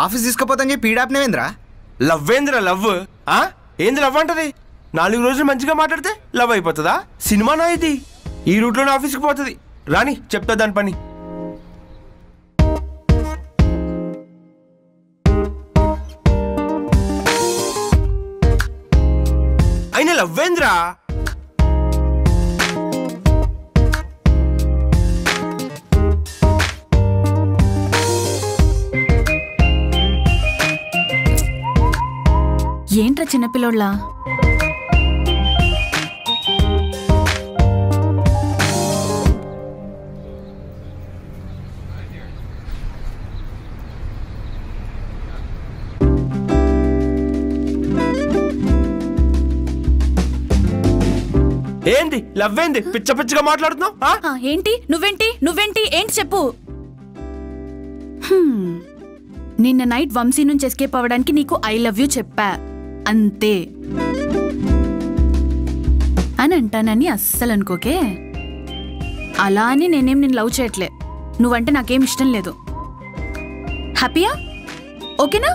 Office తీసుకుపోతాను చెప్పి పీడాప్నేవేంద్రా? Love ఏంద్రా love? ఏంది లవ్ అంటది? 4 రోజులు మంచిగా మాట్లాడితే లవ్ అయిపోతుందా? సినిమానా ఇది? ఈ రూట్లోనే ఆఫీస్కి పోతుంది. రాని చెప్తా దాని పని. అయినా లవ్ ఏంద్రా? ఏంట్రా చిన్నపిల్లోళ్ళ? ఏంది లవ్ ఏంది? పిచ్చ పిచ్చగా మాట్లాడుతున్నావు. ఏంటి నువ్వేంటి ఏంటి చెప్పు. నిన్న నైట్ వంశీ నుంచి ఎస్కేప్ అవ్వడానికి నీకు ఐ లవ్ యూ చెప్పా అంతే అని అంటానని అస్సలు అనుకోకే. అలా అని నేనేం నిన్ను లవ్ చేయట్లే. నువ్వంటే నాకేం ఇష్టం లేదు. హ్యాపీయా? ఓకేనా?